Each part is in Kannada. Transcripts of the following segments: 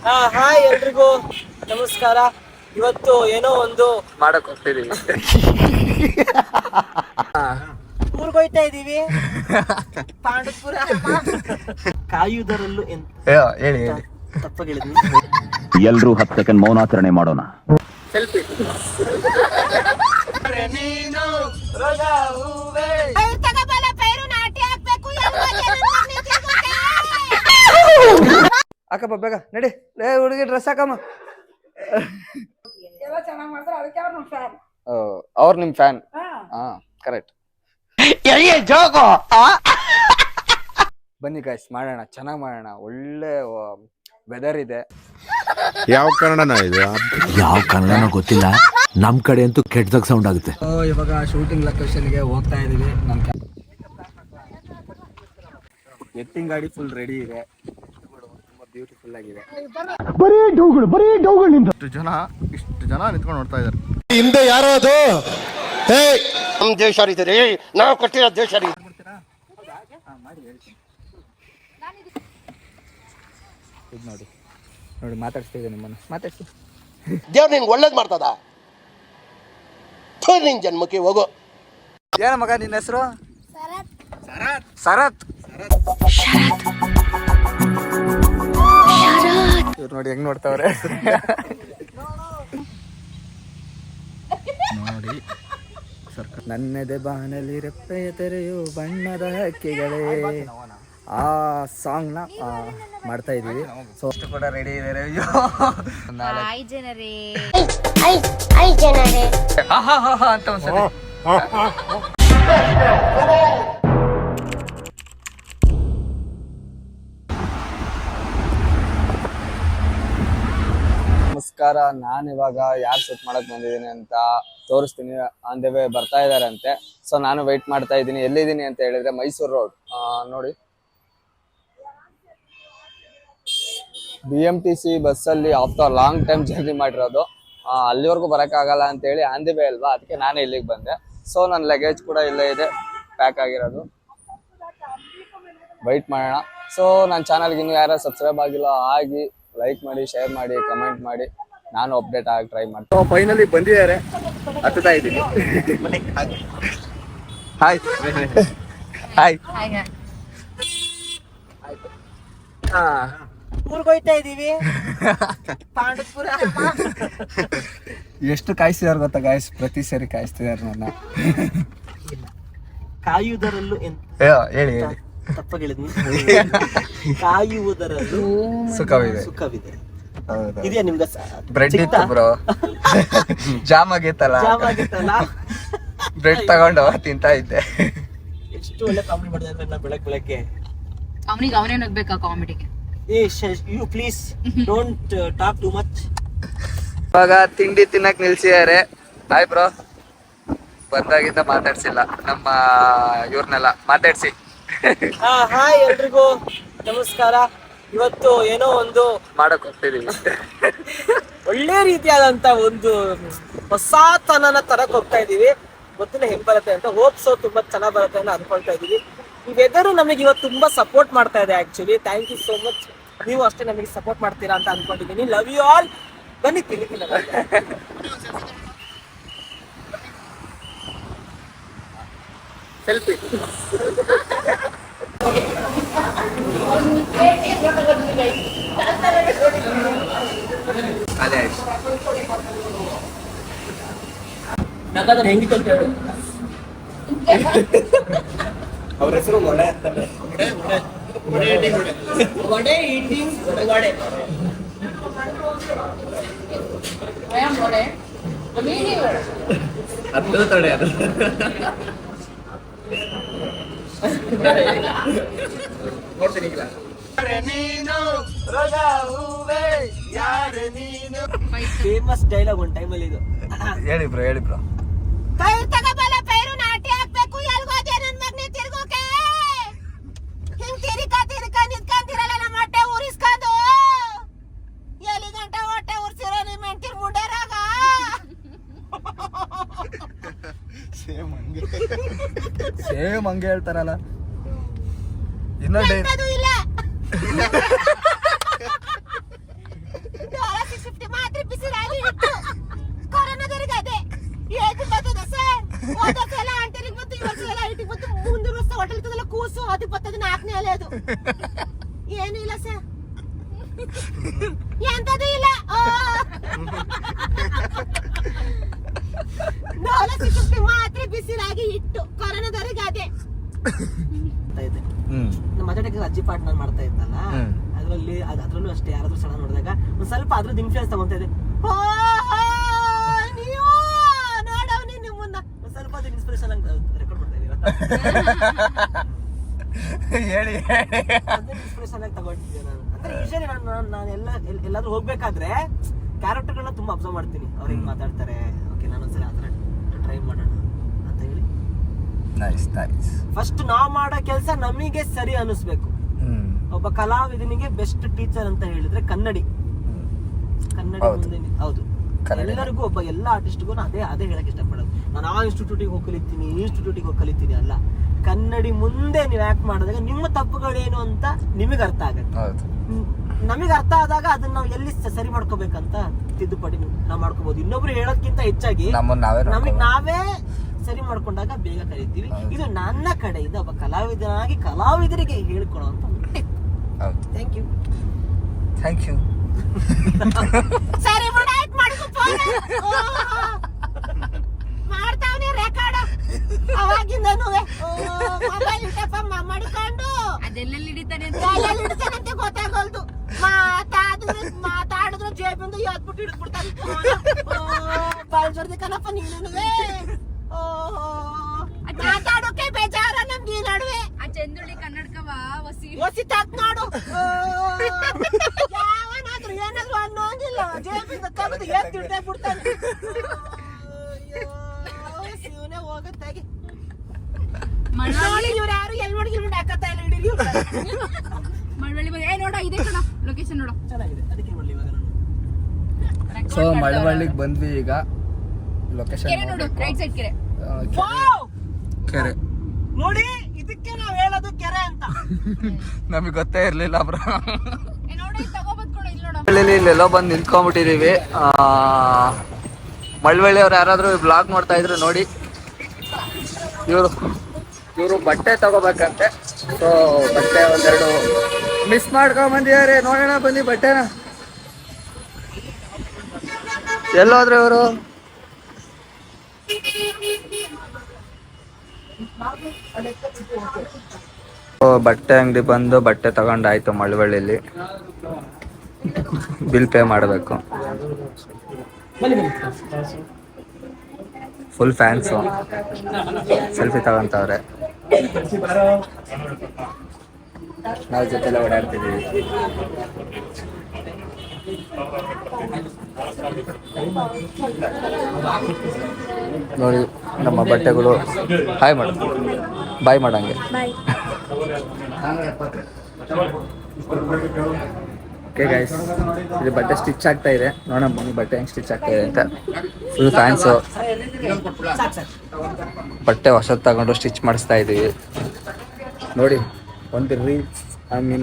ಹಾಯ್ ಎಲ್ರಿಗೂ ನಮಸ್ಕಾರ. ಇವತ್ತು ಏನೋ ಒಂದು ಮಾಡಕ್ ಹೋಗ್ತಿದೀವಿ. ಊರ್ಗೋಯ್ತಾ ಇದೀವಿ. ಪಾಂಡವಪುರ ಕಾಯುವುದರಲ್ಲೂ ಹೇಳಿ ತಪ್ಪಾಗಿ ಹೇಳಿದ್ವಿ. ಎಲ್ರೂ 10 ಸೆಕೆಂಡ್ ಮೌನಾಚರಣೆ ಮಾಡೋಣ. ಸೆಲ್ಫಿ. ಅಕ್ಕಪ್ಪ ಬೇಗ ನಡಿ. ಹುಡುಗಿ ಡ್ರೆಸ್ ಹಾಕಮ್ಮ. ಅವ್ರ ನಿಮ್ ಫ್ಯಾನ್. ಕರೆಕ್ಟ್. ಬನ್ನಿ ಗಾಯ್ಸ್ ಮಾಡೋಣ, ಚೆನ್ನಾಗ್ ಮಾಡೋಣ. ಒಳ್ಳೆ ವೆದರ್ ಇದೆ. ಯಾವ ಕನ್ನಡನ ಇದು? ಯಾವ ಕನ್ನಡನೋ ಗೊತ್ತಿಲ್ಲ, ನಮ್ ಕಡೆ ಅಂತೂ ಕೆಟ್ಟದಾಗ ಸೌಂಡ್ ಆಗುತ್ತೆ. ಇವಾಗ ಶೂಟಿಂಗ್ ಲೊಕೇಶನ್ಗೆ ಹೋಗ್ತಾ ಇದೀವಿ. ನಮ್ ಎತ್ತಿಂಗ್ ಗಾಡಿ ಫುಲ್ ರೆಡಿ ಇದೆ. ತುಂಬಾ ಬ್ಯೂಟಿಫುಲ್ ಆಗಿದೆ. ಇಷ್ಟು ಜನ ನಿಂತ್ಕೊಂಡು ನೋಡ್ತಾ ಇದಾರೆ. ಹಿಂದೆ ಯಾರೋ ಅದು ನಮ್ ದೇಶ ರೀ, ನಾವು ಕೊಟ್ಟಿರೋ ದೇಶ ರೀ. ನೋಡಿ ನೋಡಿ ಮಾತಾಡ್ಸ್ತಿದ್ದೆ ನಿಮ್ಮನ್ನು. ಮಾತಾಡ್ಸಿ. ದೇವ್ರು ನಿನ್ಗೆ ಒಳ್ಳೇದ್ ಮಾಡ್ತದ. ನಿನ್ ಜನ್ಮಕ್ಕೆ ಹೋಗೋ. ಏನ ಮಗ ನಿನ್ನ ಹೆಸರು? ಶರತ್. ಇವ್ರು ನೋಡಿ ಹೆಂಗ್ ನೋಡ್ತಾವ್ರೆ. ನೋಡಿ ನನ್ನದೆ ಬಾನಲಿ ರೆಪ್ಪೆಯ ತೆರೆಯೋ ಬಣ್ಣದ ಹಕ್ಕಿಗಳೇ, ಆ ಸಾಂಗ್ ನ ಮಾಡ್ತಾ ಇದೀವಿ. ಸೊ ಅಷ್ಟು ಕೂಡ ರೆಡಿ ಇದಾರೆ. ಅಂತ ಒಂದ್ಸರಿ ನಮಸ್ಕಾರ. ನಾನು ಇವಾಗ ಯಾರು ಸೆಟ್ ಮಾಡಕ್ ಬಂದಿದ್ದೀನಿ ಅಂತ ತೋರಿಸ್ತೀನಿ. ಆನ್ ದ ವೇ ಬರ್ತಾ ಇದಾರೆ ಅಂತೆ. ಸೊ ನಾನು ವೆಯ್ಟ್ ಮಾಡ್ತಾ ಇದ್ದೀನಿ. ಎಲ್ಲಿದ್ದೀನಿ ಅಂತ ಹೇಳಿದ್ರೆ ಮೈಸೂರು ರೋಡ್. ನೋಡಿ BMTC ಬಸ್ಸಲ್ಲಿ ಆಫ್ಟರ್ ಲಾಂಗ್ ಟೈಮ್ ಜರ್ನಿ ಮಾಡಿರೋದು. ಅಲ್ಲಿವರೆಗೂ ಬರೋಕ್ಕಾಗಲ್ಲ ಅಂತ ಹೇಳಿ ಆನ್ ದಿ ವೇ ಅಲ್ವಾ, ಅದಕ್ಕೆ ನಾನೇ ಇಲ್ಲಿಗೆ ಬಂದೆ. ಸೊ ನನ್ನ ಲಗೇಜ್ ಕೂಡ ಇಲ್ಲೇ ಇದೆ, ಪ್ಯಾಕ್ ಆಗಿರೋದು. ವೆಯ್ಟ್ ಮಾಡೋಣ. ಸೊ ನನ್ನ ಚಾನಲ್ಗೆ ಇನ್ನೂ ಯಾರು ಸಬ್ಸ್ಕ್ರೈಬ್ ಆಗಿಲ್ಲ ಆಗಿ ಲೈಕ್ ಮಾಡಿ, ಶೇರ್ ಮಾಡಿ, ಕಮೆಂಟ್ ಮಾಡಿ. ನಾನು ಅಪ್ಡೇಟ್ ಆಗಿ ಟ್ರೈ ಮಾಡ್ತೀನಿ. ಫೈನಲಿ ಬಂದಿದ್ದಾರೆ, ಹತ್ತುತ್ತಾ ಇದ್ದೀನಿ. Hi hi. ಊರ್ಗೋಯ್ತಾ ಇದೀವಿ. ಪಾಂಡವಪುರ ಎಷ್ಟು ಕಾಯಿಸ್ತಿದಾರೆ ಗೊತ್ತಾ ಗಾಯ್ಸ್? ಪ್ರತಿ ಸರಿ ಕಾಯಿಸ್ತಿದಾರೆ ನನ್ನ. ಕಾಯುವುದರಲ್ಲೂ ಹೇಳಿ ತಪ್ಪಾಗಿ ಹೇಳಿದ್ವಿ. ಕಾಯುವುದರಲ್ಲೂ ಸುಖವಿದೆ. ಇದೆಯಾ ನಿಮ್ಗೆ? ಬ್ರೆಡ್ ಇತ್ತು ಬ್ರೋ, ಜಾಮ್ ಆಗಿತ್ತಲ್ಲ, ಬ್ರೆಡ್ ತಗೊಂಡು ತಿಂತಾ ಇದ್ದೆ. ಎಷ್ಟು ಒಳ್ಳೆ ಕಾಮಿಡಿ ಮಾಡಿದ್ರೆ ನಾ ಬೆಳಗ್ಗೆ ಅವನಿಗೆ ಅವನೇ ನಗ್ಬೇಕಾ ಕಾಮಿಡಿಗೆ? You please don't talk too much. ಇವಾಗ ತಿಂಡಿ ತಿನ್ನಕ್ ನಿಲ್ಸಿದ್ದಾರೆ. Hi bro. ಬಂದಾಗಿಂದ ಮಾತಾಡ್ಸಿಲ್ಲ ನಮ್ಮ ಇವ್ರನ್ನೆಲ್ಲ ಮಾತಾಡ್ಸಿ. ಹಾಯ್ ಎಲ್ರಿಗೂ ನಮಸ್ಕಾರ. ಇವತ್ತು ಏನೋ ಒಂದು ಮಾಡಕ್ ಹೋಗ್ತಿದೀವಿ. ಒಳ್ಳೆ ರೀತಿಯಾದಂತ ಒಂದು ಹೊಸತನನ ತರಕ್ ಹೋಗ್ತಾ ಇದೀವಿ. ಗೊತ್ತಿಲ್ಲ ಹೆಂಗ್ ಬರುತ್ತೆ ಅಂತ. ಹೋಪ್ಸೋ ತುಂಬಾ ಚೆನ್ನಾಗ್ ಬರುತ್ತೆ ಅಂತ ಅನ್ಕೊಳ್ತಾ ಇದೀವಿ. ಈ ವೆದರು ನಮಗೆ ಇವತ್ತು ತುಂಬಾ ಸಪೋರ್ಟ್ ಮಾಡ್ತಾ ಇದೆ. Actually thank you so much. ನೀವು ಅಷ್ಟೇ ನಮಗೆ ಸಪೋರ್ಟ್ ಮಾಡ್ತೀರಾ ಅಂತ ಅನ್ಕೊಂಡಿದ್ದೀನಿ. Love you all. ಬನ್ನಿ ತಿನ್ನಿಲ್ಲ ಸೆಲ್ಫಿ. ಅದೇ ನಗಾದ್ರೆ ಹೆಂಗಿತ್ತು ಅಂತ ಹೇಳಿ. ಅವ್ರ ಹೆಸರು ವಡೆ ಅಂತಾನೆ. ವಡೆ ಈಟಿಂಗ್ ವಡೆ. ಅದು ತಡೆ ಅದು. ನೋಡ್ತೀನಿ ಈಗ. ಫೇಮಸ್ ಡೈಲಾಗ್ ಒಂದು ಟೈಮಲ್ಲಿ ಇದು. ಹೇಳಿ ಬ್ರೋ, ಹೇಳಿ ಬ್ರೋ. ಸೇಮ್ ಹಂಗೆ ಹೇಳ್ತಾರಲ್ಲ. ಇನ್ನೊಂದು $650 ಮಾತ್ರ ಬಿಸಿಲಾಗಿ ಇಟ್ಟು ಕೊರೋನಾದವರಿಗೆ ಅದೇ ಹೇಗೆ ಬರ್ತದೆ ಸರ್? ಹೋದ ಸಲ ಆಂಟರಿಗೆ ಬಂತು, ಈ ವರ್ಷ ಎಲ್ಲ ಐಟಿಗೆ ಬಂತು, ಮುಂದಿನ ವರ್ಷ ಹೋಟೆಲ್ ಇರ್ತದಲ್ಲ ಕೂಸು ಅದು ಬರ್ತದೆ 4ನೇ ಅಲೆ ಅದು. ಏನು ಇಲ್ಲ ಸರ್, ಎಂತದೂ ಇಲ್ಲ. $650 ಮಾತ್ರ ಬಿಸಿಲಾಗಿ ಇಟ್ಟು ಕೊರೋನಾದವರಿಗೆ ಅದೇ. ನಮ್ಮ ಮಜಾಟಕ್ಕೆ ಅಜ್ಜಿ ಪಾಟ್ ನಾನು ಮಾಡ್ತಾ ಇದ್ದಲ್ಲ, ಅದ್ರಲ್ಲೂ ಅಷ್ಟೇ ಯಾರಾದ್ರೂ ಸಣ್ಣ ನೋಡಿದಾಗ ಒಂದ್ ಸ್ವಲ್ಪ ಅದ್ರದ್ದು ಇನ್ಫ್ಲೂಯೆನ್ಸ್ ತಗೊಂತ ಇದೆ. ನೀವು ನೋಡವ್ನಿ ನಿಮ್ಮನ್ನ ಒಂದ್ ಸ್ವಲ್ಪ ಅದು ಇನ್ಸ್ಪಿರೇಷನ್ ರೆಕಾರ್ಡ್ ಮಾಡ್ತಾ ಇದೀರ. ಹೇಳಿ ಇನ್ಸ್ಪಿರೇಷನ್ ಆಗಿ ತಗೊಂಡಿದ್ದೆ ನಾನು. ಅಂದ್ರೆ ಯೂಶಲಿ ನಾನು ಎಲ್ಲಾದ್ರೂ ಹೋಗ್ಬೇಕಾದ್ರೆ ಕ್ಯಾರೆಕ್ಟರ್ಗಳನ್ನ ತುಂಬಾ ಅಬ್ಸರ್ವ್ ಮಾಡ್ತೀನಿ. ಅವ್ರು ಹಿಂಗ್ ಮಾತಾಡ್ತಾರೆ, ಓಕೆ ನಾನೊಂದ್ಸಲ ಆತರ ಟ್ರೈ ಮಾಡೋಣ ಅಂತ ಹೇಳಿ. Nice nice. ಫಸ್ಟ್ ನಾವ್ ಮಾಡೋ ಕೆಲಸ ನಮಗೆ ಸರಿ ಅನಿಸ್ಬೇಕು. ಒಬ್ಬ ಕಲಾವಿದನಿಗೆ ಬೆಸ್ಟ್ ಟೀಚರ್ ಅಂತ ಹೇಳಿದ್ರೆ ಕನ್ನಡಿ ಮುಂದೆ ಹೌದು. ಎಲ್ಲರಿಗೂ ಒಬ್ಬ ಎಲ್ಲ ಆರ್ಟಿಸ್ಟ್ಗೂ ಅದೇ ಹೇಳಕ್ ಇಷ್ಟಪಡೋದು. ನಾನು ಆ ಇನ್ಸ್ಟಿಟ್ಯೂಟಿಗೆ ಹೋಗಿ ಕಲಿತೀನಿ, ಈ ಇನ್ಸ್ಟಿಟ್ಯೂಟಿಗೆ ಹೋಗಿ ಕಲಿತೀನಿ ಅಲ್ಲ. ಕನ್ನಡಿ ಮುಂದೆ ನೀವು ಆಕ್ಟ್ ಮಾಡಿದಾಗ ನಿಮ್ಮ ತಪ್ಪುಗಳೇನು ಅಂತ ನಿಮಗೆ ಅರ್ಥ ಆಗತ್ತೆ. ನಮಗೆ ಅರ್ಥ ಆದಾಗ ಅದನ್ನ ನಾವು ಎಲ್ಲಿ ಸರಿ ಮಾಡ್ಕೋಬೇಕಂತ ತಿದ್ದುಪಡಿ ನಾವು ಮಾಡ್ಕೋಬಹುದು. ಇನ್ನೊಬ್ರು ಹೇಳೋದ್ಕಿಂತ ಹೆಚ್ಚಾಗಿ ನಮಗೆ ನಾವೇ ಸರಿ ಮಾಡ್ಕೊಂಡಾಗ ಬೇಗ ಕಲಿತೀವಿ. ಇದು ನನ್ನ ಕಡೆಯಿಂದ ಒಬ್ಬ ಕಲಾವಿದನಾಗಿ ಕಲಾವಿದರಿಗೆ ಹೇಳ್ಕೊಡುವಂತ ಥ್ಯಾಂಕ್ ಯು. Thank you. ಸರಿ ಮಾಡ್ತಾವನಿ ರೆಕಾರ್ಡ್ ಅವಾಗಿಂದನೂ ಮೊಬೈಲ್ ಮಾಡಿಕೊಂಡು ಅದೆಲ್ಲೆಲ್ಲಿ ಹಿಡಿತಾನೆ ಹಿಡಿತಾನಂತೆ ಗೊತ್ತಾಗಲ್ದು. ಮಾತಾಡಿದ್ರೆ ಜೇಬಿಂದ ಎದ್ಬಿಟ್ಟು ಹಿಡಿದ್ಬಿಡ್ತಾನೆ. ಬಾಳ್ಜೋರ್ದಿ ಕಣಪ್ಪ ನೀನುವೆ. ಮಾತಾಡೋಕೆ ಬೇಜಾರ ನಮ್ಗೆ ಈ ನಡುವೆ. ಆ ಚಂದುಳ್ಳಿ ಕನ್ನಡಕವ ಒಸಿ ತಾಕ್ ನೋಡು. ಯಾವನಾದ್ರೂ ಏನಾದ್ರು ಅನ್ನೋಂಗಿಲ್ಲ, ಜೇಬಿಂದ ತಗದು ಎದ್ದಿಡ್ದೆ ಬಿಡ್ತಾನೆ. ಶಿವನೇ ಹೋಗುತ್ತಾಗಿ ನೋಡಿ ಇವ್ರು ಯಾರು ಎಲ್ಮಡ್ ಹಾಕತ್ತಾ ಇಲ್ಲ. ಹಿಡೀರಿ ಮಳವಳ್ಳಿ ನೋಡ ಇದೆ ಕಣ ಲೊಕೇಶನ್ ನೋಡು ಚೆನ್ನಾಗಿದೆ. ಅದಕ್ಕೆ ನೋಡ್ಲಿ ಇವಾಗ ನಾನು. ಸೊ ಮಳವಳ್ಳಿಗೆ ಬಂದ್ವಿ ಈಗ. ಲೊಕೇಶನ್ ಕೆರೆ ನೋಡು, ರೈಟ್ ಸೈಡ್ ಕೆರೆ. ಕೆರೆ ನೋಡಿ, ಇದಕ್ಕೆ ನಾವ್ ಹೇಳೋದು ಕೆರೆ ಅಂತ. ನಮಗೆ ಗೊತ್ತೇ ಇರ್ಲಿಲ್ಲ ಬ್ರೋ. ನೋಡಿ ತಗೋಬತ್ಕೊಡು, ಇಲ್ಲಿ ನೋಡು. ಇಲ್ಲೆಲ್ಲೋ ಬಂದು ನಿಂತ್ಕೊಂಡ್ಬಿಟ್ಟಿದೀವಿ. ಮಳವಳ್ಳಿ ಅವ್ರು ಯಾರಾದ್ರೂ ಬ್ಲಾಗ್ ನೋಡ್ತಾ ಇದ್ರು ನೋಡಿ. ಇವರು ಬಟ್ಟೆ ತಗೋಬೇಕಂತೆ. ಸೊ ಬಟ್ಟೆ ಒಂದೆರಡು ಮಿಸ್ ಮಾಡ್ಕೊಂಡ್ ಬಂದಿದ್ದಾರೆ. ನೋಡೋಣ ಬನ್ನಿ ಬಟ್ಟೆನ. ಎಲ್ಲೋದ್ರು ಇವರು? ಬಟ್ಟೆ ಅಂಗಡಿ ಬಂದು ಬಟ್ಟೆ ತಗೊಂಡಾಯ್ತು. ಮಳವಳ್ಳಿಲಿ ಬಿಲ್ ಪೇ ಮಾಡಬೇಕು. ಫುಲ್ ಫ್ಯಾನ್ಸು ಸೆಲ್ಫಿ ತಗೊಂತವ್ರೆ. ನಾವು ಜೊತೆಲ್ಲ ಓಡಾಡ್ತಿದ್ದೀವಿ. ನೋಡಿ ನಮ್ಮ ಬಟ್ಟೆಗಳು. ಹಾಯ್ ಮಾಡು, ಬಾಯ್ ಮಾಡಂಗೆ. ಓಕೆ ಗೈಸ್, ಇದು ಬಟ್ಟೆ ಸ್ಟಿಚ್ ಆಗ್ತಾ ಇದೆ. ನೋಡೋಣ ಬನ್ನಿ ಬಟ್ಟೆ ಹೆಂಗೆ ಸ್ಟಿಚ್ ಆಗ್ತಾ ಇದೆ ಅಂತ. Full fans. ಬಟ್ಟೆ ಹೊಸದು ತಗೊಂಡು ಸ್ಟಿಚ್ ಮಾಡಿಸ್ತಾ ಇದ್ದೀವಿ. ನೋಡಿ ಒಂದು ರೀಲ್ಸ್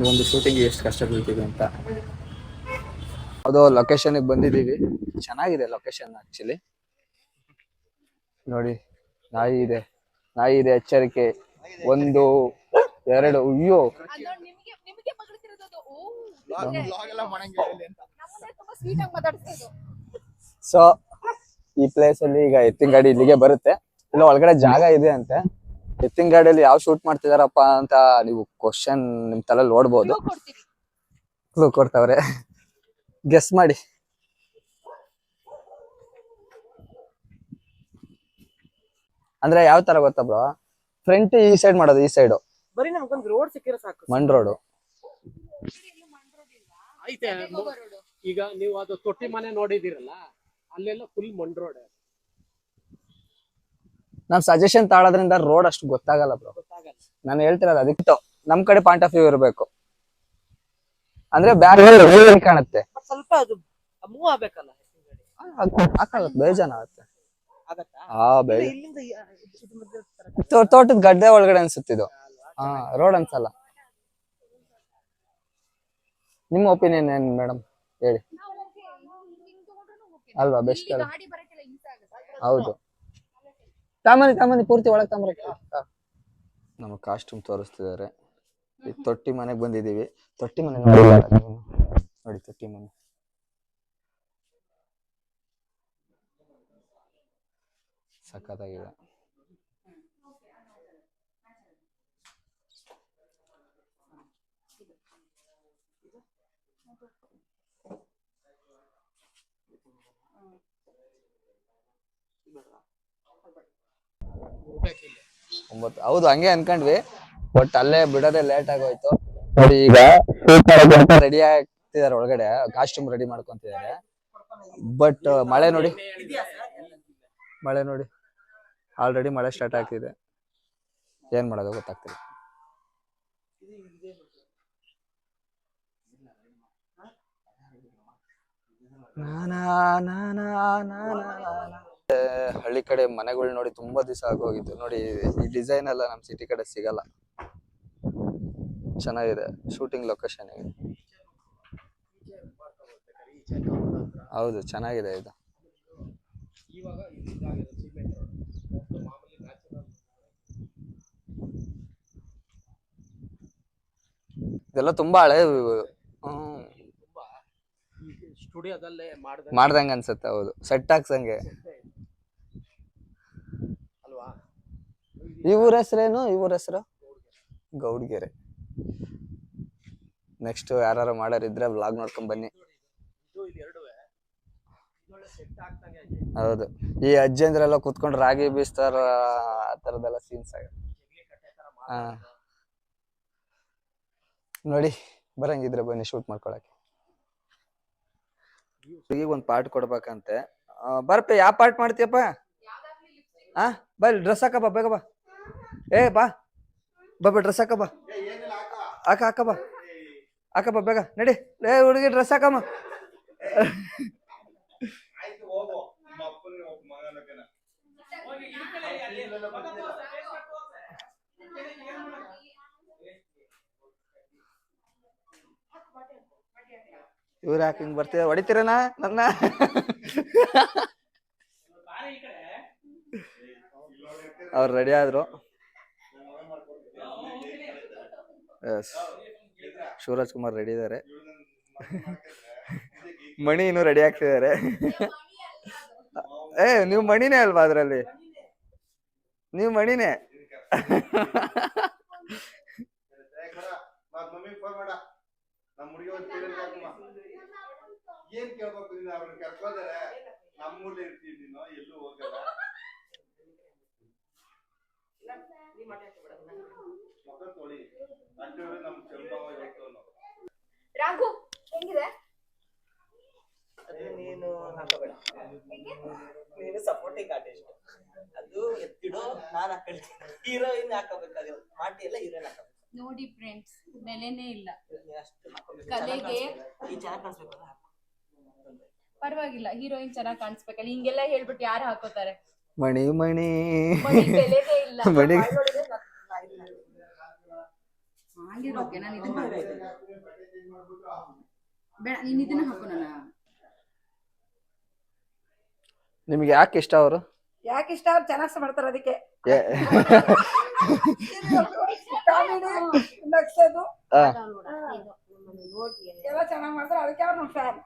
ಒಂದು ಶೂಟಿಂಗ್ ಎಷ್ಟು ಕಷ್ಟ ಬೀಳ್ತೀವಿ ಅಂತ. ಅದು ಲೊಕೇಶನ್ಗೆ ಬಂದಿದ್ದೀವಿ. ಚೆನ್ನಾಗಿದೆ ಲೊಕೇಶನ್ ಆ್ಯಕ್ಚುಲಿ. ನೋಡಿ ನಾಯಿ ಇದೆ ಎಚ್ಚರಿಕೆ. 1 2 ಅಯ್ಯೋ. ಸೊ ಈ ಪ್ಲೇಸ್ ಅಲ್ಲಿ ಈಗ ಎತ್ತಿನ ಗಾಡಿ ಇಲ್ಲಿಗೆ ಬರುತ್ತೆ. ಇಲ್ಲ ಒಳಗಡೆ ಜಾಗ ಇದೆ ಅಂತೆ. ಎತ್ತಿನ ಗಾಡಿಯಲ್ಲಿ ಯಾವ ಶೂಟ್ ಮಾಡ್ತಿದಾರಪ್ಪ ಅಂತ ನೀವು ಕ್ವಶನ್ ನಿಮ್ ತಲೆಯಲ್ಲಿ ಓಡ್ಬೋದು. ಕ್ಲೂ ಕೊಡ್ತಾವ್ರೆ, ಗೆಸ್ ಮಾಡಿ. ಅಂದ್ರೆ ಯಾವ ತರ ಗೊತ್ತಾ ಬ್ರೋ? ಫ್ರಂಟ್ ಈ ಸೈಡ್ ಮಾಡೋದು, ಈ ಸೈಡ್ ಬರೀ ನಮ್ಗೊಂದು ರೋಡ್ ಸಿಕ್ಕಿರೋ ಸಾಕು. ಮಣ್ ರೋಡ್ ಐತೆ. ಈಗ ನೀವು ಅದು ತೊಟ್ಟಿ ಮನೆ ನೋಡಿದಿರಲ್ಲ, ಅಲ್ಲೆಲ್ಲ ಫುಲ್ ಮಣ್ ರೋಡ್. ನಾವ್ ಸಜೆಷನ್ ತಾಳೋದ್ರಿಂದ ರೋಡ್ ಅಷ್ಟು ಗೊತ್ತಾಗಲ್ಲ ಬ್ರೋ. ನಾನು ಹೇಳ್ತಿರೋದು ಅದಕ್ಕೆ ನಮ್ ಕಡೆ ಪಾಯಿಂಟ್ ಆಫ್ ವ್ಯೂ ಇರಬೇಕು. ಅಂದ್ರೆ ಬ್ಯಾಕ್ ಕಾಣುತ್ತೆ, ಸ್ವಲ್ಪ ಅದು ಮೂವ್ ಆಗ್ಬೇಕಲ್ಲ. ಬೇಜಾನ ಆಗುತ್ತೆ. ಇಲ್ಲಿಂದ ತೋಟದ ಗಡ್ಡೆ ಒಳಗಡೆ ಅನ್ಸುತ್ತಿದ್ದು. ರೋಡ್ ಅನ್ಸಲ್ಲ. ನಿಮ್ಮ ಒಪಿನಿಯನ್ ಏನ್ ಮೇಡಮ್? ಹೇಳಿ ಅಲ್ವಾ ಬೆಸ್ಟ್ ಅಲ್ಲ ಗಾಡಿ ಬರಕ್ಕೆಲ್ಲ ಹಿಂಸೆ ಆಗುತ್ತೆ. ಹೌದು ತಾಮನಿ ಪೂರ್ತಿ ಒಳಗೆ ತಾಮರಕ್ಕೆ ನಮ್ಮ ಕಾಸ್ಟ್ಯೂಮ್ ತೋರಿಸ್ತಿದ್ದಾರೆ ಈ ತೊಟ್ಟಿ ಮನೆಗೆ ಬಂದಿದೀವಿ ತೊಟ್ಟಿ ಮನೆ ನೋಡಿ ತೊಟ್ಟಿ ಮನೆ ಸಖತ್ತಾಗಿದೆ ಹೌದು ಹಂಗೆ ಅನ್ಕೊಂಡ್ವಿ ಬಟ್ ಅಲ್ಲೇ ಬಿಡೋದೇ ಲೇಟ್ ಆಗೋಯ್ತು ನೋಡಿ ಈಗ ರೆಡಿ ಆಗ್ತಿದಾರೆ ಒಳಗಡೆ ಕಾಸ್ಟ್ಯೂಮ್ ರೆಡಿ ಮಾಡ್ಕೊಂತಿದ್ದಾರೆ ಬಟ್ ಮಳೆ ನೋಡಿ ಆಲ್ರೆಡಿ ಮಳೆ ಸ್ಟಾರ್ಟ್ ಆಗ್ತಿದೆ ಏನ್ ಮಾಡೋದು ಗೊತ್ತಾಗ್ತಿಲ್ಲ ಹಳ್ಳಿ ಕಡೆ ಮನೆಗಳು ನೋಡಿ ತುಂಬಾ ದಿವಸ ಆಗೋಗಿತ್ತು ನೋಡಿ ಈ ಡಿಸೈನ್ ಎಲ್ಲ ನಮ್ ಸಿಟಿ ಕಡೆ ಸಿಗಲ್ಲ ಚೆನ್ನಾಗಿದೆ ಶೂಟಿಂಗ್ ಲೊಕೇಶನ್ ಇದೆ ಹೌದು ಚೆನ್ನಾಗಿದೆ ಇದು ಇದೆಲ್ಲ ತುಂಬಾ ಹಳೆ ಸ್ಟುಡಿಯೋದಲ್ಲೇ ಮಾಡ್ದಂಗ ಅನ್ಸುತ್ತೆ ಹೌದು ಸೆಟ್ ಹಾಕ್ಸಂಗೆ ಅಲ್ವಾ. ಈ ಊರ ಹೆಸರೇನು ಈ ಊರ ಹೆಸರು ಗೌಡ್ಗೆರೆ ನೆಕ್ಸ್ಟ್ ಯಾರು ಮಾಡೋರಿದ್ರೆ ವ್ಲಾಗ್ ನೋಡ್ಕೊಂಡ್ ಬನ್ನಿ ಹೌದು ಈ ಅಜ್ಜಂದ್ರೆಲ್ಲ ಕುತ್ಕೊಂಡು ರಾಗಿ ಬೀಸ್ತಾರ ಆ ತರದೆಲ್ಲ ಸೀನ್ಸ್ ಆಗ ನೋಡಿ ಬರಂಗಿದ್ರೆ ಬನ್ನಿ ಶೂಟ್ ಮಾಡ್ಕೊಳಕ್ಕೆ ಈಗ ಒಂದ್ ಪಾರ್ಟ್ ಕೊಡ್ಬೇಕಂತೆ ಬರ್ಪ ಯಾವ ಪಾರ್ಟ್ ಮಾಡ್ತೀಯಪ್ಪ ಬಾ ಡ್ರೆಸ್ ಹಾಕ ಬಾ ಬೇಗ ಬಾ ಏ ಬಾ ಡ್ರೆಸ್ ಹಾಕ ಬಾ ಹಾಕ ಬಾ ಬೇಗ ನಡಿ ಏ ಹುಡುಗಿ ಡ್ರೆಸ್ ಹಾಕಮ್ಮ ಇವ್ರು ಯಾಕೆ ಹಿಂಗ್ ಬರ್ತೀರ ಹೊಡಿತೀರನಾ ನನ್ನ ಅವ್ರು ರೆಡಿ ಆದ್ರು ಶಿವರಾಜ್ ಕುಮಾರ್ ರೆಡಿ ಇದಾರೆ ಮಣಿ ಇನ್ನು ರೆಡಿ ಆಗ್ತಿದ್ದಾರೆ ನೀವು ಮಣಿನೇ ಅಲ್ವಾ ಅದ್ರಲ್ಲಿ ನೀವು ಮಣಿನೇ ಏನ್ ಕೇಳ್ಬೇಕು ಅವ್ರನ್ನ ಕರ್ಕೋದಾರೆ ನಮ್ಮೂರ್ಲಿ ಇರ್ತೀವಿ ನೀನು ಎಲ್ಲೂ ಹೋಗಲ್ಲ ರಾಘು ಹೆಂಗಿದೆ ನೀನು ಹಾಕಬೇಡ ನೀನು ಸಪೋರ್ಟಿಂಗ್ ಆರ್ಟಿಸ್ಟ್ ಅದು ಎತ್ತಿಡೋ ನಾನು ಹಾಕೊಳ್ತೀನಿ ಹೀರೋಯಿನ್ ಹಾಕಬೇಕಾದ್ರೆ ಮಾಟಿ ಎಲ್ಲ ಹೀರೋಯಿನ್ ಹಾಕಬೇಕು ನೋಡಿ ಫ್ರೆಂಡ್ಸ್ ಬೆಲೆನೇ ಇಲ್ಲ ಅಷ್ಟು ಕಲೆಗೆ ಈ ಚೆನ್ನಾಗಿ ಕಾಣಿಸ್ಬೇಕಲ್ಲ ಪರವಾಗಿಲ್ಲ ಹೀರೋಯಿನ್ ಚೆನ್ನಾಗಿ ಕಾಣಿಸ್ಬೇಕಲ್ಲ ಹಿಂಗೆಲ್ಲ ಹೇಳ್ಬಿಟ್ಟು ಯಾರು ಹಾಕೋತಾರೆ ಮಣಿ ಮಣಿ ಬೆಲೆನೇ ಇಲ್ಲ ಮಣಿ ಹಾಗಿರೋಕೆ ನಾನು ಇದನ್ನ ಬೇಡ ನೀನ್ ಇದನ್ನ ಹಾಕು ನನ್ನ ನಿಮ್ಗೆ ಯಾಕೆ ಇಷ್ಟ ಅವರು ಯಾಕೆ ಇಷ್ಟ ಅವ್ರು ಚೆನ್ನಾಗಿ ಮಾಡ್ತಾರೆ ಅದಕ್ಕೆ ನಗ್ಸೋದು ಎಲ್ಲ ಚೆನ್ನಾಗಿ ಮಾಡ್ತಾರೆ ಅದಕ್ಕೆ ಅವ್ರು ನಮ್ಮ ಫ್ಯಾನ್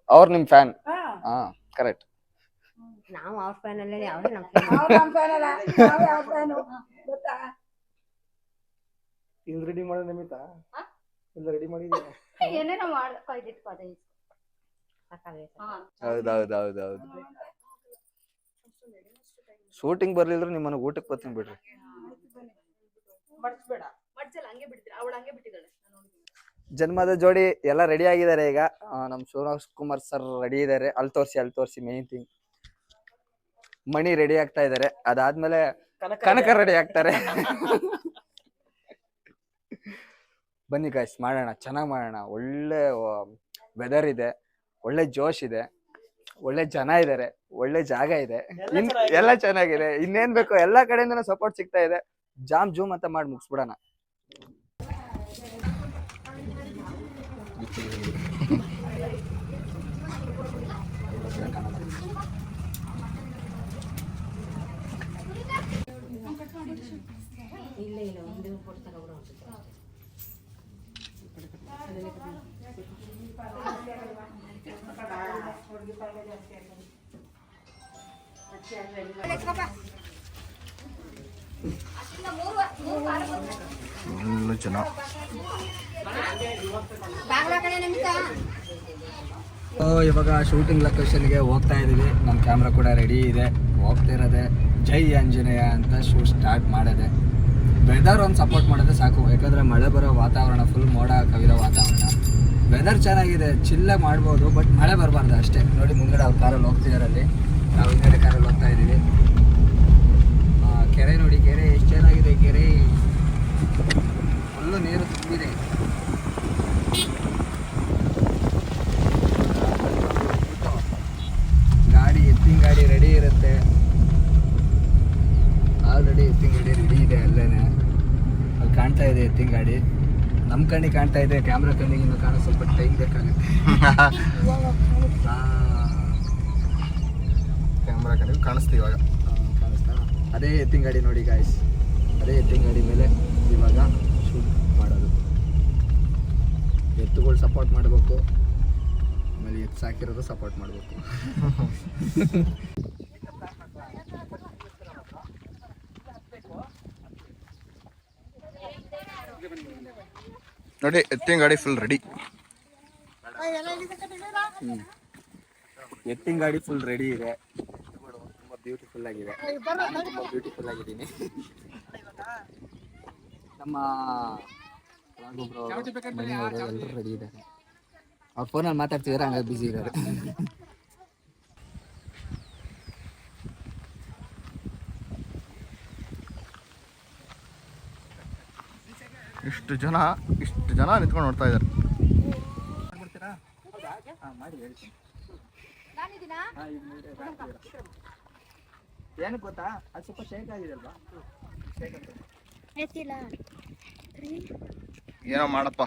ಅವ್ರು ನಿಮ್ ಫ್ಯಾನ್ ಹಾ ಕರೆಕ್ಟ್ ನಾವು ಅವ್ರ ಫ್ಯಾನ್ ಅಲ್ಲೇ ಅವ್ರು ನಮ್ಮ ಫ್ಯಾನ್ ಅಲ್ಲ ನಾವು ಯಾವ ಫ್ಯಾನ್ ಗೊತ್ತಾ ಇಲ್ಲಿ ರೆಡಿ ಮಾಡೋ ನಿಮಿತ್ತ ಇಲ್ಲ ರೆಡಿ ಮಾಡಿದ್ದೀರಾ ಏನೇನೋ ಕಾಯ್ದಿಟ್ಕೋದೆ ಹೌದೌದೌದೌದು ಶೂಟಿಂಗ್ ಬರ್ಲಿದ್ರು ನಿಮ್ಮನ್ನ ಊಟಕ್ಕೆ ಬರ್ತೀನಿ ಬಿಡ್ರಿ ಮಡ್ಸ್ಬೇಡ ಮಡ್ಚಲ್ಲ ಹಂಗೆ ಬಿಡ್ತೀರಾ ಅವಳು ಹಂಗೆ ಬಿಟ್ಟಿದ್ದಾಳೆ ಜನ್ಮದ ಜೋಡಿ ಎಲ್ಲ ರೆಡಿ ಆಗಿದ್ದಾರೆ ಈಗ ನಮ್ ಶಿವರಾಜ್ ಕುಮಾರ್ ಸರ್ ರೆಡಿ ಇದಾರೆ ಅಲ್ಲಿ ತೋರಿಸಿ ಮೇನ್ ಥಿಂಗ್ ಮಣಿ ರೆಡಿ ಆಗ್ತಾ ಇದಾರೆ ಅದಾದ್ಮೇಲೆ ಕನಕ ರೆಡಿ ಆಗ್ತಾರೆ ಬನ್ನಿ ಗಾಯ್ಸ್ ಮಾಡೋಣ ಚೆನ್ನಾಗಿ ಮಾಡೋಣ ಒಳ್ಳೆ ವೆದರ್ ಇದೆ ಒಳ್ಳೆ ಜೋಶ್ ಇದೆ ಒಳ್ಳೆ ಜನ ಇದಾರೆ ಒಳ್ಳೆ ಜಾಗ ಇದೆ ಎಲ್ಲ ಚೆನ್ನಾಗಿದೆ ಇನ್ನೇನ್ ಬೇಕು ಎಲ್ಲಾ ಕಡೆಯಿಂದನೂ ಸಪೋರ್ಟ್ ಸಿಗ್ತಾ ಇದೆ ಜಾಮ್ ಜೂಮ್ ಅಂತ ಮಾಡಿ ಮುಗಿಸ್ಬಿಡೋಣ ಫುಲ್ಲು ಜನ. ಇವಾಗ ಶೂಟಿಂಗ್ ಲೊಕೇಶನ್ಗೆ ಹೋಗ್ತಾ ಇದೀವಿ. ನಮ್ಮ ಕ್ಯಾಮ್ರಾ ಕೂಡ ರೆಡಿ ಇದೆ, ಹೋಗ್ತಾ ಇರೋದೆ. ಜೈ ಆಂಜನೇಯ ಅಂತ ಶೂಟ್ ಸ್ಟಾರ್ಟ್ ಮಾಡಿದೆ. ವೆದರ್ ಒಂದು ಸಪೋರ್ಟ್ ಮಾಡಿದ್ರೆ ಸಾಕು, ಯಾಕಂದರೆ ಮಳೆ ಬರೋ ವಾತಾವರಣ, ಫುಲ್ ಮೋಡ ಕವಿರೋ ವಾತಾವರಣ. ವೆದರ್ ಚೆನ್ನಾಗಿದೆ, ಚಿಲ್ಲ ಮಾಡ್ಬೋದು, ಬಟ್ ಮಳೆ ಬರಬಾರ್ದು ಅಷ್ಟೇ. ನೋಡಿ ಮುಂದ್ಗಡೆ ಅವ್ರ ಕಾರಲ್ಲಿ ಹೋಗ್ತಿದ್ದಾರೆ, ಅಲ್ಲಿ ನಾವು ಹಿಂದ್ಗಡೆ ಕಾರಲ್ಲಿ ಹೋಗ್ತಾ ಇದ್ದೀವಿ. ಕೆರೆ ನೋಡಿ, ಕೆರೆ ಎಷ್ಟು ಚೆನ್ನಾಗಿದೆ. ಕೆರೆ ಫುಲ್ಲು ನೀರು ತುಂಬಿದೆ. ಗಾಡಿ, ಎತ್ತಿನ ಗಾಡಿ ರೆಡಿ ಇರುತ್ತೆ. ಆಲ್ರೆಡಿ ಎತ್ತಿನ ಗಾಡಿ ರೆಡಿ ಇದೆ ಅಲ್ಲೇನೆ. ಅಲ್ಲಿ ಕಾಣ್ತಾ ಇದೆ ಎತ್ತಿನ ಗಾಡಿ. ನಮ್ಮ ಕಣ್ಣಿಗೆ ಕಾಣ್ತಾ ಇದೆ, ಕ್ಯಾಮ್ರಾ ಕಣ್ಣಿಗೆ ಇನ್ನೂ ಕಾಣೋ ಸ್ವಲ್ಪ ಟೈಮ್ ಬೇಕಾಗುತ್ತೆ. ಕ್ಯಾಮ್ರಾ ಕಣ್ಣಿಗೆ ಕಾಣಿಸ್ತೀವಿ ಇವಾಗ. ಕಾಣಿಸ್ತಾ? ಅದೇ ಎತ್ತಿನ ಗಾಡಿ ನೋಡಿ ಗಾಯ್ಸ್, ಅದೇ ಎತ್ತಿನ ಗಾಡಿ ಮೇಲೆ ಇವಾಗ ಶೂಟ್ ಮಾಡೋದು. ಎತ್ತುಗಳು ಸಪೋರ್ಟ್ ಮಾಡಬೇಕು, ಆಮೇಲೆ ಎತ್ತು ಸಾಕಿರೋದು ಸಪೋರ್ಟ್ ಮಾಡಬೇಕು. ನೋಡಿ ಎತ್ತಿನ ಗಾಡಿ ಫುಲ್ ರೆಡಿ. ಎತ್ತಿನ ಗಾಡಿ ಫುಲ್ ರೆಡಿ ಇದೆ. ತುಂಬ ಬ್ಯೂಟಿಫುಲ್ ಆಗಿದೆ, ತುಂಬ ಬ್ಯೂಟಿಫುಲ್ ಆಗಿದ್ದೀನಿ. ನಮ್ಮ ಮನೆಯವರು ಎಲ್ಲರೂ ರೆಡಿ ಇದ್ದಾರೆ. ಅವ್ರ ಫೋನಲ್ಲಿ ಮಾತಾಡ್ತಿದ್ದಾರೆ, ಹಂಗಾಗಿ ಬ್ಯುಸಿ ಇದ್ದಾರೆ. ಇಷ್ಟು ಜನ ನಿಂತ್ಕೊಂಡು ನೋಡ್ತಾ ಇದ್ದಾರೆ. ಏನಕ್ಕೆ ಗೊತ್ತಾ, ಅದು ಸ್ವಲ್ಪ ಶೇಕ್ ಆಗಿದೆ ಅಲ್ವಾ? ಏನೋ ಮಾಡಪ್ಪ.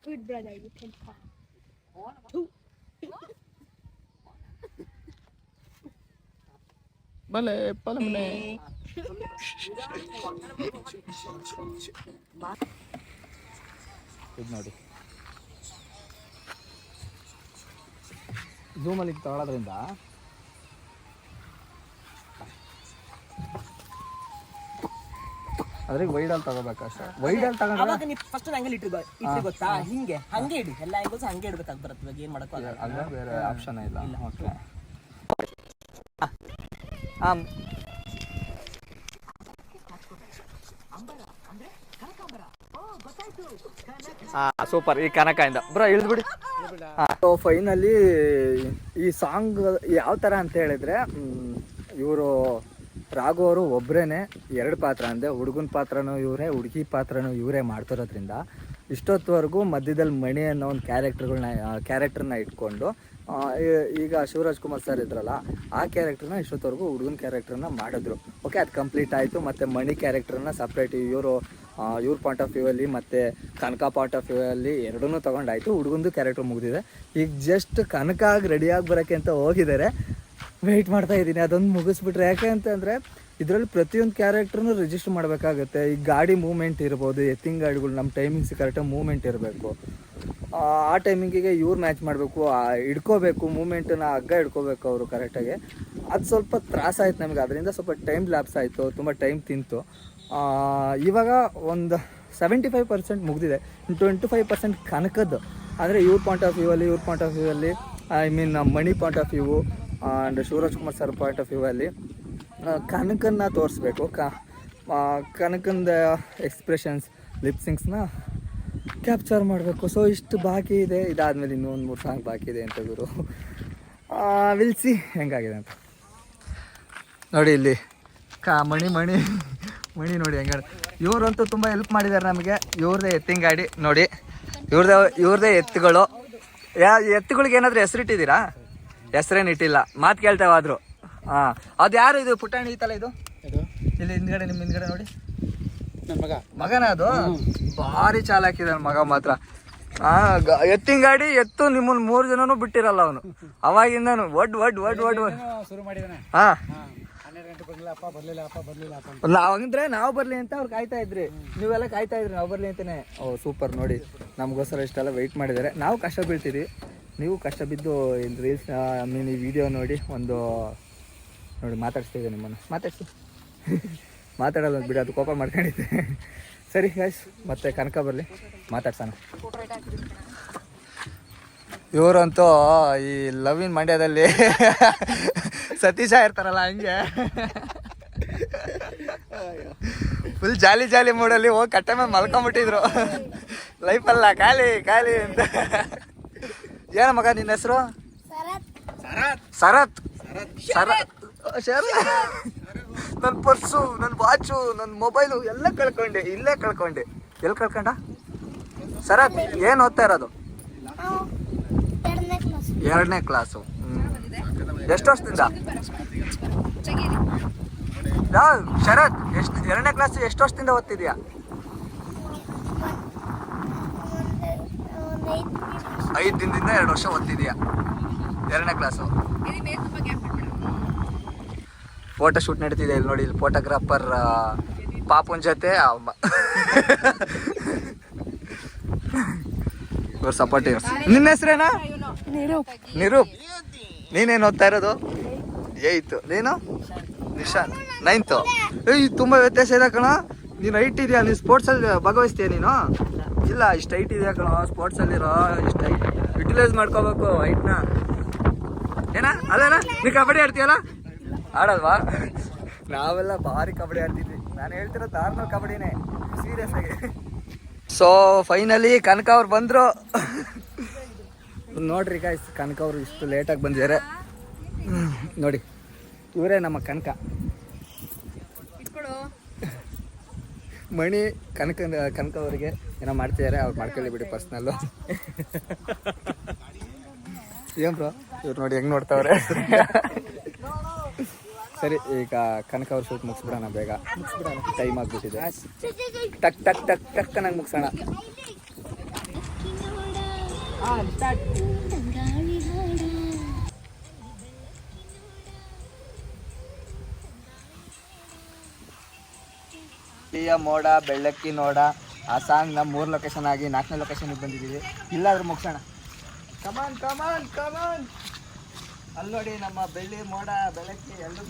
Good brother, you can talk. ಬಲೆ ಪಲಮನೆ. ಇದು ನೋಡಿ, ಝೂಮಲ್ಲಿ ತಗೊಳ್ಳೋದ್ರಿಂದ ಅದ್ರಿಗೆ ವೈಡಲ್ಲಿ ತಗೋಬೇಕಷ್ಟೇ. ವೈಡಲ್ಲಿ ತಗೊಂಡ್ರೆ ಅವಾಗ ನೀವು ಫಸ್ಟ್ ಆಂಗಲ್ ಇಟ್ರಿ ಗೊತ್ತಾ, ಹಿಂಗೆ ಹಂಗೆ ಇಡಿ, ಎಲ್ಲ ಆಂಗಲ್ಸ್ ಹಂಗೆ ಇಡ್ಬೇಕಾಗಿ ಬರುತ್ತೆ. ಇವಾಗ ಏನು ಮಾಡೋಕ್ಕೂ ಆಗಲ್ಲ, ಅಲ್ಲ ಬೇರೆ ಆಪ್ಷನ್ ಇಲ್ಲ. Okay, super. ಈ ಕನಕದಿಂದ ಬ್ರೋ ಇಳಿದ್ಬಿಡಿ. ಫೈನಲಿ ಈ ಸಾಂಗ್ ಯಾವ ಥರ ಅಂತ ಹೇಳಿದ್ರೆ, ಇವರು ರಾಘು ಅವರು ಒಬ್ಬರೇನೆ 2 ಪಾತ್ರ, ಅಂದರೆ ಹುಡುಗನ ಪಾತ್ರನೂ ಇವರೇ, ಹುಡುಗಿ ಪಾತ್ರನೂ ಇವರೇ ಮಾಡ್ತಿರೋದ್ರಿಂದ ಇಷ್ಟೊತ್ತವರೆಗೂ ಮಧ್ಯದಲ್ಲಿ ಮಣಿ ಅನ್ನೋ ಒಂದು ಕ್ಯಾರೆಕ್ಟರ್ನ ಇಟ್ಕೊಂಡು, ಈಗ ಶಿವರಾಜ್ ಕುಮಾರ್ ಸರ್ ಇದ್ರಲ್ಲ, ಆ ಕ್ಯಾರೆಕ್ಟರ್ನ ಇಷ್ಟೊತ್ತವರೆಗೂ ಹುಡುಗನ ಕ್ಯಾರೆಕ್ಟರ್ನ ಮಾಡಿದ್ರು. ಓಕೆ, ಅದು ಕಂಪ್ಲೀಟ್ ಆಯಿತು. ಮತ್ತು ಮಣಿ ಕ್ಯಾರೆಕ್ಟರ್ನ ಸಪ್ರೇಟ್ ಇವ್ರ ಪಾಯಿಂಟ್ ಆಫ್ ವ್ಯೂ ಅಲ್ಲಿ ಮತ್ತು ಕನಕ ಪಾಯಿಂಟ್ ಆಫ್ ವ್ಯೂ ಅಲ್ಲಿ ಎರಡನ್ನೂ ತೊಗೊಂಡಾಯಿತು. ಹುಡುಗಂದು ಕ್ಯಾರೆಕ್ಟರ್ ಮುಗಿದಿದೆ. ಈಗ ಜಸ್ಟ್ ಕನಕ ಆಗಿ ರೆಡಿಯಾಗಿ ಬರೋಕ್ಕೆ ಅಂತ ಹೋಗಿದ್ದಾರೆ. ವೆಯ್ಟ್ ಮಾಡ್ತಾ ಇದ್ದೀನಿ ಅದೊಂದು ಮುಗಿಸ್ಬಿಟ್ರೆ. ಯಾಕೆ ಅಂತಂದರೆ ಇದರಲ್ಲಿ ಪ್ರತಿಯೊಂದು ಕ್ಯಾರೆಕ್ಟ್ರನ್ನೂ ರಿಜಿಸ್ಟರ್ ಮಾಡಬೇಕಾಗುತ್ತೆ. ಈ ಗಾಡಿ ಮೂವ್ಮೆಂಟ್ ಇರ್ಬೋದು, ಎತ್ತಿನ ಗಾಡಿಗಳು ನಮ್ಮ ಟೈಮಿಂಗ್ಸ್ ಕರೆಕ್ಟಾಗಿ ಮೂವ್ಮೆಂಟ್ ಇರಬೇಕು. ಆ ಟೈಮಿಂಗಿಗೆ ಇವ್ರು ಮ್ಯಾಚ್ ಮಾಡಬೇಕು, ಹಿಡ್ಕೋಬೇಕು ಮೂಮೆಂಟನ್ನ, ಹಗ್ಗ ಹಿಡ್ಕೋಬೇಕು ಅವರು ಕರೆಕ್ಟಾಗಿ. ಅದು ಸ್ವಲ್ಪ ತ್ರಾಸಾಯ್ತು ನಮಗೆ, ಅದರಿಂದ ಸ್ವಲ್ಪ ಟೈಮ್ ಲ್ಯಾಪ್ಸ್ ಆಯಿತು, ತುಂಬ ಟೈಮ್ ತಿಂತು. ಇವಾಗ ಒಂದು 75% ಮುಗಿದಿದೆ. 25% ಕನಕದ್ದು, ಅಂದರೆ ಇವ್ರ ಪಾಯಿಂಟ್ ಆಫ್ ವ್ಯೂ ಅಲ್ಲಿ I mean Mani point of view and Shivaraj Kumar sir point of view ಅಲ್ಲಿ ಕನಕನ್ನ ತೋರಿಸ್ಬೇಕು. ಕನಕಂದ ಎಕ್ಸ್ಪ್ರೆಷನ್ಸ್, ಲಿಪ್ಸಿಂಗ್ಸ್ನ ಕ್ಯಾಪ್ಚರ್ ಮಾಡಬೇಕು. ಸೊ ಇಷ್ಟು ಬಾಕಿ ಇದೆ. ಇದಾದಮೇಲೆ ಇನ್ನೂ ಒಂದು 3 ಸಾಂಗ್ ಬಾಕಿ ಇದೆ ಅಂತ ಗುರು. ವಿಲ್ಸಿ ಹೆಂಗಾಗಿದೆ ಅಂತ ನೋಡಿ. ಇಲ್ಲಿ ಮಣಿ ನೋಡಿ ಹೆಂಗ. ಇವರಂತೂ ತುಂಬ ಹೆಲ್ಪ್ ಮಾಡಿದ್ದಾರೆ ನಮಗೆ. ಇವ್ರದ್ದೇ ಎತ್ತಿನ ಗಾಡಿ ನೋಡಿ, ಇವ್ರದ್ದೇ ಎತ್ತುಗಳು. ಎತ್ತುಗಳಿಗೆ ಏನಾದರೂ ಹೆಸರಿಟ್ಟಿದ್ದೀರಾ? ಹೆಸರೇನು ಇಟ್ಟಿಲ್ಲ, ಮಾತು ಕೇಳ್ತೇವಾದ್ರು. ಅದು ಯಾರು ಇದು ಪುಟಾಣಿ ಐತಲ್ಲ, ಇದು ಇಲ್ಲಿ ಹಿಂದ್ಗಡೆ, ನಿಮ್ಮ ಹಿಂದ್ಗಡೆ ನೋಡಿ, ಮಗನ ಅದು ಭಾರಿ ಚಾಲಾಕಿದ ಮಗ ಮಾತ್ರ. ಎತ್ತಿನ ಗಾಡಿ ಎತ್ತು ನಿಮ್ಮನ್ನ 3 ಜನನು ಬಿಟ್ಟಿರಲ್ಲ ಅವನು ಅವಾಗಿಂದನು ಒಡ್ ಶುರು ಮಾಡಿದಾನೆ. ಹಾ 12 ಗಂಟೆ ಬರ್ಲಿಲ್ಲ ಅಪ್ಪ ಬರ್ಲಿಲ್ಲ ನಾವಂದ್ರೆ ನಾವು ಬರ್ಲಿ ಅಂತ ಅವ್ರು ಕಾಯ್ತಾ ಇದ್ರಿ, ನೀವೆಲ್ಲ ಕಾಯ್ತಾ ಇದ್ರಿ ನಾವು ಬರ್ಲಿ ಅಂತಾನೆ. ಓ ಸೂಪರ್, ನೋಡಿ ನಮಗೋಸ್ಕರ ಇಷ್ಟೆಲ್ಲ ವೆಯ್ಟ್ ಮಾಡಿದ್ದಾರೆ. ನಾವು ಕಷ್ಟ ಬೀಳ್ತೀವಿ, ನೀವು ಕಷ್ಟ ಬಿದ್ದು ರೀಲ್ಸ್ ಈ ವಿಡಿಯೋ ನೋಡಿ ಒಂದು ನೋಡಿ ಮಾತಾಡ್ಸ್ತಿದ್ದೆ ನಿಮ್ಮನ್ನು. ಮಾತಾಡೋದು ಬಿಡಿ, ಅದು ಕೋಪ ಮಾಡ್ಕೊಂಡಿದ್ದೆ. ಸರಿ ಗೈಸ್, ಮತ್ತೆ ಕನಕ ಬರಲಿ ಮಾತಾಡ್ಸೋಣ. ಇವರಂತೂ ಈ ಲವ್ ಇನ್ ಮಂಡ್ಯದಲ್ಲಿ ಸತೀಶ ಇರ್ತಾರಲ್ಲ ಹಂಗೆ ಫುಲ್ ಜಾಲಿ ಮೂಡಲ್ಲಿ ಹೋಗಿ ಕಟ್ಟೆ ಮೇಲೆ ಮಲ್ಕೊಂಬಿಟ್ಟಿದ್ರು. ಲೈಫಲ್ಲ ಖಾಲಿ ಅಂತ. ಏನ ಮಗ ನಿನ್ನ ಹೆಸರು? ಶರತ್. ನನ್ನ ಪರ್ಸು, ನನ್ನ ವಾಚು, ನನ್ನ ಮೊಬೈಲು ಎಲ್ಲ ಕಳ್ಕೊಂಡೆ. ಎಲ್ಲಿ ಕಳ್ಕೊಂಡ? ಶರತ್ ಏನು ಓದ್ತಾ ಇರೋದು? 2ನೇ ಕ್ಲಾಸು. ಎಷ್ಟು ವರ್ಷದಿಂದ? ಶರತ್, 2ನೇ ಕ್ಲಾಸ್ ಎಷ್ಟು ವರ್ಷದಿಂದ ಓದ್ತಿದ್ಯಾ? 5 ದಿನದಿಂದ 2 ವರ್ಷ ಓದ್ತಿದ್ಯಾ 2ನೇ ಕ್ಲಾಸು. ಫೋಟೋ ಶೂಟ್ ನಡೀತಿದೆ ಇಲ್ಲಿ ನೋಡಿ. ಇಲ್ಲಿ ಫೋಟೋಗ್ರಾಫರ್ ಪಾಪುನ್ ಜೊತೆ ಇವ್ರ ಸಪೋರ್ಟಿವ್ಸ್. ನಿನ್ನ ಹೆಸರೇನಾ? ನಿರೂಪ್. ನೀನೇನು ಓದ್ತಾ ಇರೋದು? 8. ನೀನು? ನಿಶಾಂತ್ 9th. ತುಂಬ ವ್ಯತ್ಯಾಸ ಇದೆ ಕಣ. ನೀನು ಹೈಟ್ ಇದೆಯಾ? ನೀನು ಸ್ಪೋರ್ಟ್ಸಲ್ಲಿ ಭಾಗವಹಿಸ್ತೀಯ ನೀನು? ಇಲ್ಲ, ಇಷ್ಟು ಹೈಟ್ ಇದೆಯಾ ಕಣ ಸ್ಪೋರ್ಟ್ಸಲ್ಲಿರೋ. ಇಷ್ಟು ಹೈಟ್ ಯುಟಿಲೈಸ್ ಮಾಡ್ಕೋಬೇಕು ಹೈಟ್ನ. ಏನಾ ಅದೇನಾ? ನೀ ಕಬಡ್ಡಿ ಆಡ್ತೀಯಲ್ಲ? ಆಡಲ್ವಾ? ನಾವೆಲ್ಲ ಭಾರಿ ಕಬಡ್ಡಿ ಆಡ್ತಿದ್ವಿ. ನಾನು ಹೇಳ್ತಿರೋದು ನಾರ್ಮಲ್ ಕಬಡ್ಡಿನೇ, ಸೀರಿಯಸ್ ಆಗಿ. ಸೊ ಫೈನಲಿ ಕನಕ ಅವ್ರು ಬಂದರು. ನೋಡ್ರಿ ಗಾಯ್ಸ್, ಕನಕ ಅವರು ಇಷ್ಟು ಲೇಟಾಗಿ ಬಂದಿದ್ದಾರೆ ನೋಡಿ. ಇವರೇ ನಮ್ಮ ಕನಕ. ಮಣಿ ಕನಕ ಅವರಿಗೆ ಏನೋ ಮಾಡ್ತಿದ್ದಾರೆ, ಅವ್ರು ಮಾಡ್ಕೊಳ್ಳಿ ಬಿಡಿ ಪರ್ಸ್ನಲ್ಲು. ಏನ್ ಬ್ರೋ ಇವ್ರು ನೋಡಿ ಹೆಂಗ್ ನೋಡ್ತಾವ್ರೆ. ಸರಿ, ಈಗ ಕನಕ ಅವ್ರ ಶೂಟ್ ಮುಗಿಸ್ಬಿಡೋಣ ಬೇಗ. ಟೈಮ್ ಆಗ್ಬಿಟ್ಟಿದೆ. ಟಕ್ ಅನ್ನಂಗೆ ಮುಗಿಸೋಣ. ಮೋಡ ಬೆಳ್ಳಕ್ಕಿ ನೋಡ ಆ ಸಾಂಗ್ ನಮ್ಮ 3 ಲೊಕೇಶನ್ ಆಗಿ 4ನೇ ಲೊಕೇಶನ್ಗೆ ಬಂದಿದ್ದೀವಿ. ಇಲ್ಲಾದ್ರೂ ಮುಗಿಸೋಣ. ಕಮಾನ್. ಅಲ್ಲಿ ನೋಡಿ ನಮ್ಮ ಬೆಳ್ಳಿ ಮೋಡ ಬೆಳಕಿ ಎಲ್ಲರೂ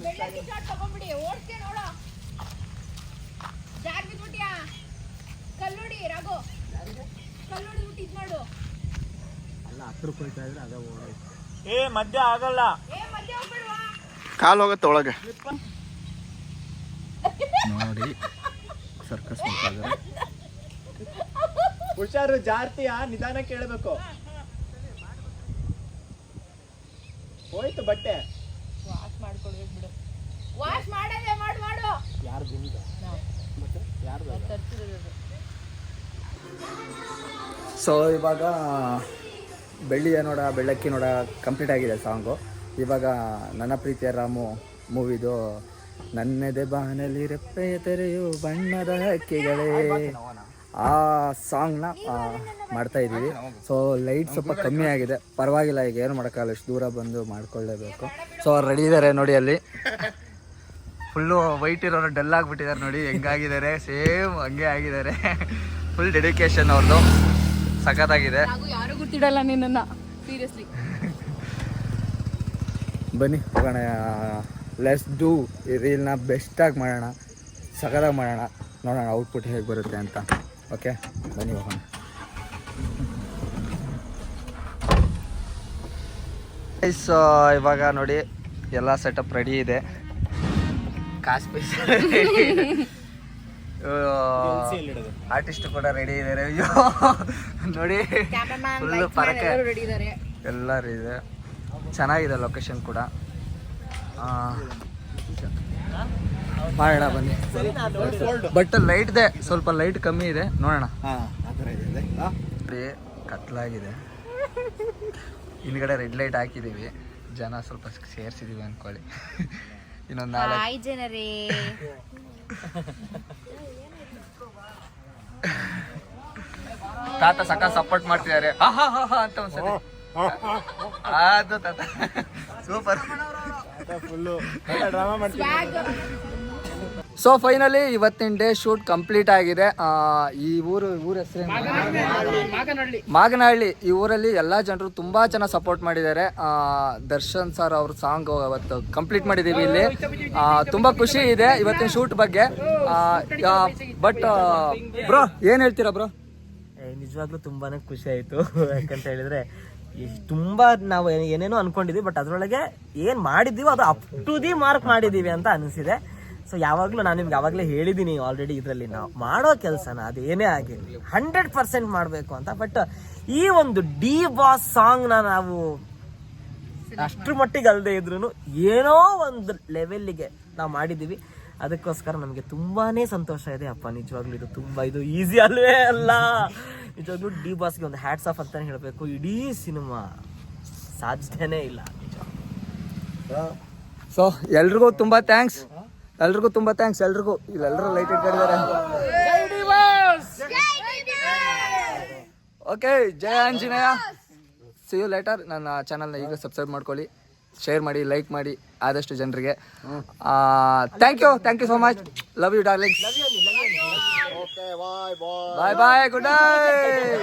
ಅಲ್ಲ ಹತ್ರಕ್ಕೆ ಹೋಗ್ತಾ ಇದ್ರೆ ಅದೇ ಹೋಗೋದು. ಮಧ್ಯ ಆಗಲ್ಲ, ಕಾಲು ಹೋಗುತ್ತೆ ಒಳಗೆ. ನೋಡಿ ಸರ್ಕಸ್ ಮಾಡ್ತಾ ಇದ್ದಾರೆ. ಹುಷಾರು, ಜಾರ್ತಿಯಾ, ನಿಧಾನ ಕೇಳಬೇಕು. ಹೋಯ್ತು ಬಟ್ಟೆ ವಾಶ್ ಮಾಡ್ಕೊಳ್ಬೇಕು ಬಿಡು. ವಾಶ್ ಮಾಡದೆ ಮಾಡು. ಯಾರು ಬಿಂದ ಯಾರು ತರ್ತಿರೋದು. ಸೊ ಇವಾಗ ಬೆಳ್ಳಿಯ ನೋಡ ಬೆಳ್ಳಕ್ಕಿ ನೋಡ ಕಂಪ್ಲೀಟ್ ಆಗಿದೆ ಸಾಂಗು. ಇವಾಗ ನನ್ನ ಪ್ರೀತಿಯ ರಾಮು ಮೂವಿದು ನನ್ನೆದೆ ಬಾನಲ್ಲಿ ರೆಪ್ಪೆಯ ತೆರೆಯು ಬಣ್ಣದ ಹಕ್ಕಿಗಳೇ ಆ ಸಾಂಗ್ನ ಮಾಡ್ತಾ ಇದ್ದೀವಿ. ಸೊ ಲೈಟ್ ಸ್ವಲ್ಪ ಕಮ್ಮಿ ಆಗಿದೆ, ಪರವಾಗಿಲ್ಲ, ಈಗ ಏನು ಮಾಡೋಕ್ಕಾಗಲ್ಲ, ಇಷ್ಟು ದೂರ ಬಂದು ಮಾಡ್ಕೊಳ್ಳೇಬೇಕು. ಸೊ ಅವ್ರು ರೆಡಿ ಇದ್ದಾರೆ ನೋಡಿ. ಅಲ್ಲಿ ಫುಲ್ಲು ವೈಟ್ ಇರೋರು ಡಲ್ ಆಗಿಬಿಟ್ಟಿದ್ದಾರೆ ನೋಡಿ, ಹೆಂಗಾಗಿದ್ದಾರೆ, ಸೇಮ್ ಹಂಗೆ ಆಗಿದ್ದಾರೆ. ಫುಲ್ ಡೆಡಿಕೇಶನ್ ಅವ್ರದ್ದು, ಸಖತ್ತಾಗಿದೆ. ಯಾರು ಗೊತ್ತಿಡಲ್ಲ ನಿನ್ನನ್ನು, ಸೀರಿಯಸ್ಲಿ. ಬನ್ನಿ ಹೋಗೋಣ, ಲೆಟ್ಸ್ ಡೂ ಈ ರೀಲ್ನ ಬೆಸ್ಟಾಗಿ ಮಾಡೋಣ, ಸಖತ್ತಾಗಿ ಮಾಡೋಣ, ನೋಡೋಣ ಔಟ್ಪುಟ್ ಹೇಗೆ ಬರುತ್ತೆ ಅಂತ. ಓಕೆ ಬನ್ನಿ ಹೋಗೋಣ. ಸೊ ಇವಾಗ ನೋಡಿ ಎಲ್ಲ ಸೆಟಪ್ ರೆಡಿ ಇದೆ. ಆರ್ಟಿಸ್ಟ್ ಕೂಡ ರೆಡಿ ಇದ್ದಾರೆ. ಅಯ್ಯೋ ನೋಡಿ ಫುಲ್ಲು ಪರಕೆ ಎಲ್ಲರೂ ಇದೆ. ಚೆನ್ನಾಗಿದೆ ಲೊಕೇಶನ್ ಕೂಡ. ಮಾಡೋಣ ಬನ್ನಿ. ಬಟ್ ಲೈಟ್ದೆ ಸ್ವಲ್ಪ ಲೈಟ್ ಕಮ್ಮಿ ಇದೆ, ನೋಡೋಣ. ಕತ್ಲಾಗಿದೆ, ಹಿಂದ್ಗಡೆ ರೆಡ್ ಲೈಟ್ ಹಾಕಿದೀವಿ, ಜನ ಸ್ವಲ್ಪ ಸೇರ್ಸಿದೀವಿ ಅನ್ಕೊಳ್ಳಿ. ಇನ್ನೊಂದು 4 ಜನರೇ ತಾತ ಸಕ ಸಪೋರ್ಟ್ ಮಾಡ್ತಿದ್ದಾರೆ ಹಾ ಹಾ ಹಾ ಹಾ ಅಂತ ಒಂದ್ಸತಿ ಅದು ತಾತ ಸೂಪರ್. ಸೊ ಫೈನಲಿ ಇವತ್ತಿನ ಡೇ ಶೂಟ್ ಕಂಪ್ಲೀಟ್ ಆಗಿದೆ. ಈ ಊರ ಹೆಸರು ಮಾಗನಹಳ್ಳಿ. ಈ ಊರಲ್ಲಿ ಎಲ್ಲ ಜನರು ತುಂಬಾ ಚೆನ್ನಾಗಿ ಸಪೋರ್ಟ್ ಮಾಡಿದ್ದಾರೆ. ದರ್ಶನ್ ಸರ್ ಅವ್ರ ಸಾಂಗ್ ಅವತ್ತು ಕಂಪ್ಲೀಟ್ ಮಾಡಿದ್ದೀವಿ ಇಲ್ಲಿ. ತುಂಬಾ ಖುಷಿ ಇದೆ ಇವತ್ತಿನ ಶೂಟ್ ಬಗ್ಗೆ. ಬಟ್ ಬ್ರೋ ಏನ್ ಹೇಳ್ತೀರಾ ಬ್ರೋ? ನಿಜವಾಗ್ಲೂ ತುಂಬಾನೇ ಖುಷಿ ಆಯ್ತು. ಯಾಕಂತ ಹೇಳಿದ್ರೆ ತುಂಬಾ ನಾವು ಏನೇನೋ ಅನ್ಕೊಂಡಿದ್ವಿ, ಬಟ್ ಅದ್ರೊಳಗೆ ಏನ್ ಮಾಡಿದೀವೋ ಅದು ಅಪ್ ಟು ದಿ ಮಾರ್ಕ್ ಮಾಡಿದೀವಿ ಅಂತ ಅನಿಸಿದೆ. ಸೊ ಯಾವಾಗ್ಲೂ ನಾನು ನಿಮ್ಗೆ ಯಾವಾಗಲೇ ಹೇಳಿದ್ದೀನಿ ಆಲ್ರೆಡಿ, ಇದರಲ್ಲಿ ನಾವು ಮಾಡೋ ಕೆಲಸನ ಅದು ಏನೇ ಆಗಿರಲಿ 100% ಮಾಡಬೇಕು ಅಂತ. ಬಟ್ ಈ ಒಂದು ಡಿ ಬಾಸ್ ಸಾಂಗ್ನ ನಾವು ಅಷ್ಟ್ರ ಮಟ್ಟಿಗೆ ಅಲ್ಲದೆ ಇದ್ರು ಏನೋ ಒಂದು ಲೆವೆಲ್ಗೆ ನಾವು ಮಾಡಿದ್ದೀವಿ. ಅದಕ್ಕೋಸ್ಕರ ನಮಗೆ ತುಂಬಾನೇ ಸಂತೋಷ ಇದೆ ಅಪ್ಪ. ನಿಜವಾಗ್ಲೂ ಇದು ಈಸಿ ಅಲ್ವೇ ಅಲ್ಲ. ನಿಜವಾಗ್ಲೂ ಡಿ ಬಾಸ್ಗೆ ಒಂದು ಹ್ಯಾಟ್ಸ್ ಆಫ್ ಅಂತಾನೆ ಹೇಳಬೇಕು. ಇಡೀ ಸಿನಿಮಾ ಸಾಧ್ಯನೇ ಇಲ್ಲ. ಸೊ ಎಲ್ರಿಗೂ ತುಂಬಾ ಥ್ಯಾಂಕ್ಸ್. ಎಲ್ರಿಗೂ ಇಲ್ಲೆಲ್ಲರೂ ಲೈಟ್ ಇಟ್ಕೊಂಡಿದ್ದಾರೆ. ಓಕೆ, ಜಯ ಆಂಜನೇಯ. See you later. ನನ್ನ ಚಾನಲ್ನ ಈಗ ಸಬ್ಸ್ಕ್ರೈಬ್ ಮಾಡ್ಕೊಳ್ಳಿ, ಶೇರ್ ಮಾಡಿ, ಲೈಕ್ ಮಾಡಿ ಆದಷ್ಟು ಜನರಿಗೆ. Thank you so much. Love you darling. Bye bye, good night.